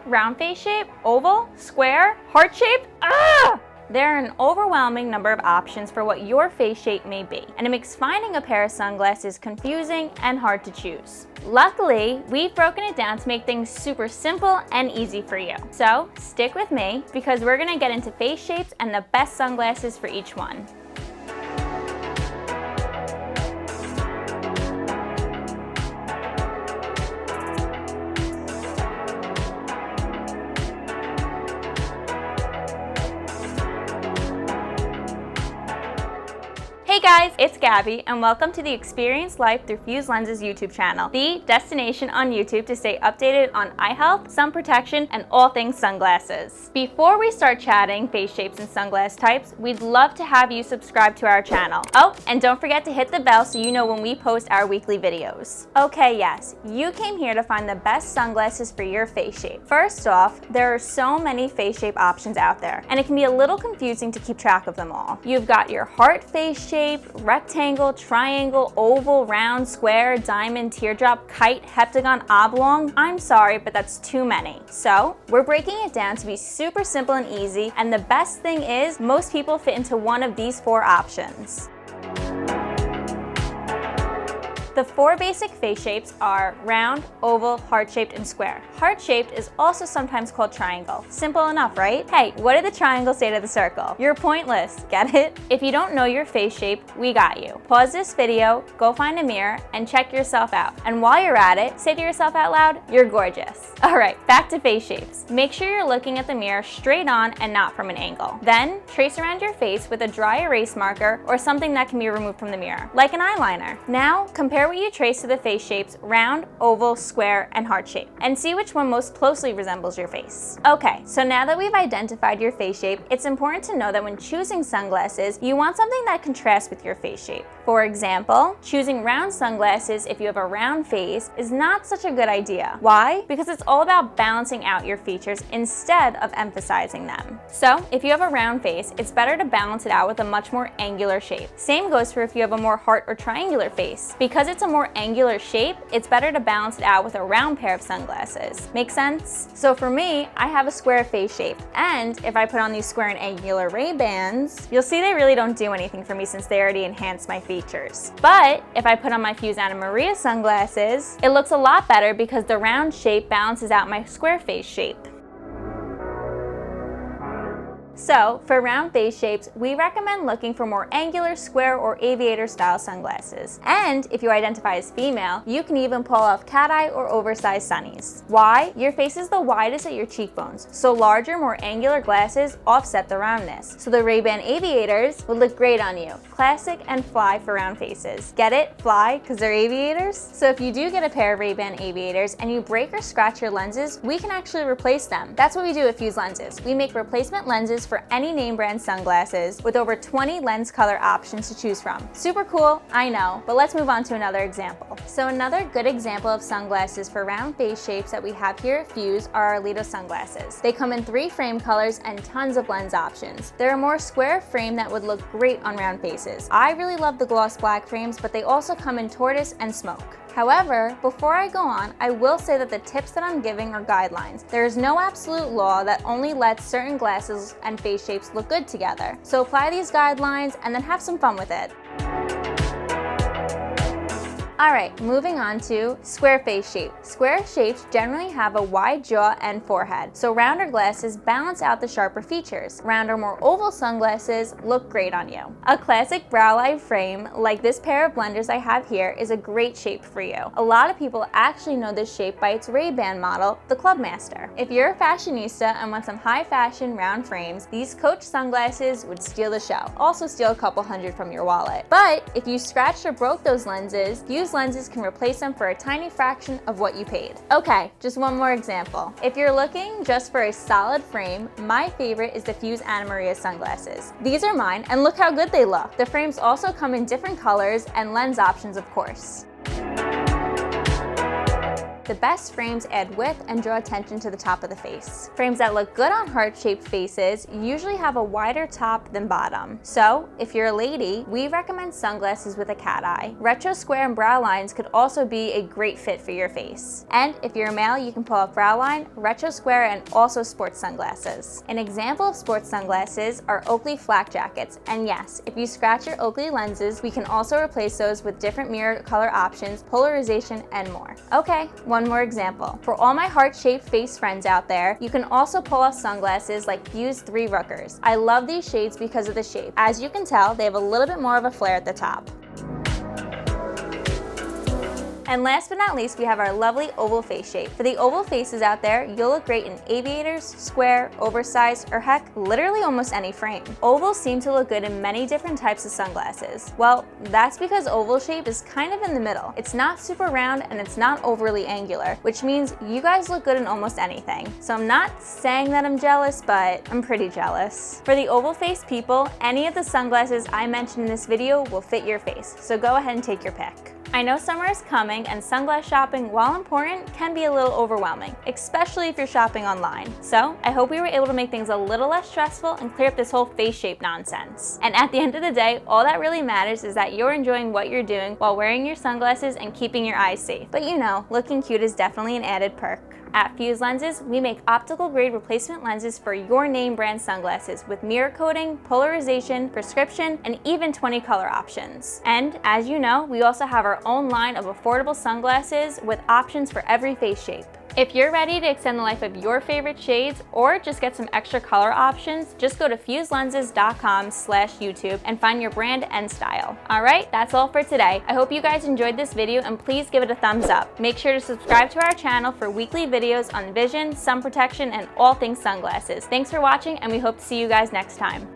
round face shape, oval, square, heart shape? Ah! There are an overwhelming number of options for what your face shape may be, and it makes finding a pair of sunglasses confusing and hard to choose. Luckily, we've broken it down to make things super simple and easy for you. So stick with me because we're gonna get into face shapes and the best sunglasses for each one. Hey guys, it's Gabby and welcome to the Experience Life Through Fused Lenses YouTube channel, the destination on YouTube to stay updated on eye health, sun protection, and all things sunglasses. Before we start chatting face shapes and sunglass types, we'd love to have you subscribe to our channel. Oh, and don't forget to hit the bell so you know when we post our weekly videos. Okay, yes, you came here to find the best sunglasses for your face shape. First off, there are so many face shape options out there, and it can be a little confusing to keep track of them all. You've got your heart face shape, rectangle, triangle, oval, round, square, diamond, teardrop, kite, heptagon, oblong. I'm sorry, but that's too many. So we're breaking it down to be super simple and easy, and the best thing is most people fit into one of these 4 options. The 4 basic face shapes are round, oval, heart-shaped, and square. Heart-shaped is also sometimes called triangle. Simple enough, right? Hey, what did the triangle say to the circle? You're pointless, get it? If you don't know your face shape, we got you. Pause this video, go find a mirror, and check yourself out. And while you're at it, say to yourself out loud, you're gorgeous. All right, back to face shapes. Make sure you're looking at the mirror straight on and not from an angle. Then, trace around your face with a dry erase marker or something that can be removed from the mirror, like an eyeliner. Now, compare what you trace to the face shapes round, oval, square, and heart shape, and see which one most closely resembles your face. Okay, so now that we've identified your face shape, it's important to know that when choosing sunglasses, you want something that contrasts with your face shape. For example, choosing round sunglasses if you have a round face is not such a good idea. Why? Because it's all about balancing out your features instead of emphasizing them. So, if you have a round face, it's better to balance it out with a much more angular shape. Same goes for if you have a more heart or triangular face. Because it's a more angular shape, it's better to balance it out with a round pair of sunglasses. Make sense? So for me, I have a square face shape, and if I put on these square and angular Ray-Bans, you'll see they really don't do anything for me since they already enhance my features. But if I put on my Fused Anna Maria sunglasses, it looks a lot better because the round shape balances out my square face shape. So, for round face shapes, we recommend looking for more angular, square, or aviator style sunglasses. And if you identify as female, you can even pull off cat eye or oversized sunnies. Why? Your face is the widest at your cheekbones, so larger, more angular glasses offset the roundness. So the Ray-Ban aviators would look great on you. Classic and fly for round faces. Get it? Fly, because they're aviators? So if you do get a pair of Ray-Ban aviators and you break or scratch your lenses, we can actually replace them. That's what we do at Fused Lenses. We make replacement lenses for any name brand sunglasses with over 20 lens color options to choose from. Super cool, I know, but let's move on to another example. So another good example of sunglasses for round face shapes that we have here at Fuse are our Lido sunglasses. They come in 3 frame colors and tons of lens options. They're a more square frame that would look great on round faces. I really love the gloss black frames, but they also come in tortoise and smoke. However, before I go on, I will say that the tips that I'm giving are guidelines. There is no absolute law that only lets certain glasses and face shapes look good together. So apply these guidelines and then have some fun with it. Alright, moving on to square face shape. Square shapes generally have a wide jaw and forehead, so rounder glasses balance out the sharper features. Round or more oval sunglasses look great on you. A classic brow line frame, like this pair of blenders I have here, is a great shape for you. A lot of people actually know this shape by its Ray-Ban model, the Clubmaster. If you're a fashionista and want some high fashion round frames, these Coach sunglasses would steal the show. Also steal a couple hundred from your wallet. But if you scratched or broke those lenses, Fused Lenses can replace them for a tiny fraction of what you paid. Okay, just one more example. If you're looking just for a solid frame, my favorite is the Fused Anna Maria sunglasses. These are mine, and look how good they look. The frames also come in different colors and lens options, of course. The best frames add width and draw attention to the top of the face. Frames that look good on heart-shaped faces usually have a wider top than bottom. So, if you're a lady, we recommend sunglasses with a cat eye. Retro square and brow lines could also be a great fit for your face. And if you're a male, you can pull off brow line, retro square, and also sports sunglasses. An example of sports sunglasses are Oakley flak jackets. And yes, if you scratch your Oakley lenses, we can also replace those with different mirror color options, polarization, and more. Okay, one more example. For all my heart-shaped face friends out there, you can also pull off sunglasses like Fuse 3 Rookers. I love these shades because of the shape. As you can tell, they have a little bit more of a flare at the top. And last but not least, we have our lovely oval face shape. For the oval faces out there, you'll look great in aviators, square, oversized, or heck, literally almost any frame. Ovals seem to look good in many different types of sunglasses. Well, that's because oval shape is kind of in the middle. It's not super round and it's not overly angular, which means you guys look good in almost anything. So I'm not saying that I'm jealous, but I'm pretty jealous. For the oval face people, any of the sunglasses I mentioned in this video will fit your face. So go ahead and take your pick. I know summer is coming and sunglass shopping, while important, can be a little overwhelming, especially if you're shopping online. So I hope we were able to make things a little less stressful and clear up this whole face shape nonsense. And at the end of the day, all that really matters is that you're enjoying what you're doing while wearing your sunglasses and keeping your eyes safe. But you know, looking cute is definitely an added perk. At Fuse Lenses, we make optical grade replacement lenses for your name brand sunglasses with mirror coating, polarization, prescription, and even 20 color options. And as you know, we also have our own line of affordable sunglasses with options for every face shape. If you're ready to extend the life of your favorite shades or just get some extra color options, just go to fuselenses.com/YouTube and find your brand and style. All right, that's all for today. I hope you guys enjoyed this video and please give it a thumbs up. Make sure to subscribe to our channel for weekly videos on vision, sun protection, and all things sunglasses. Thanks for watching and we hope to see you guys next time.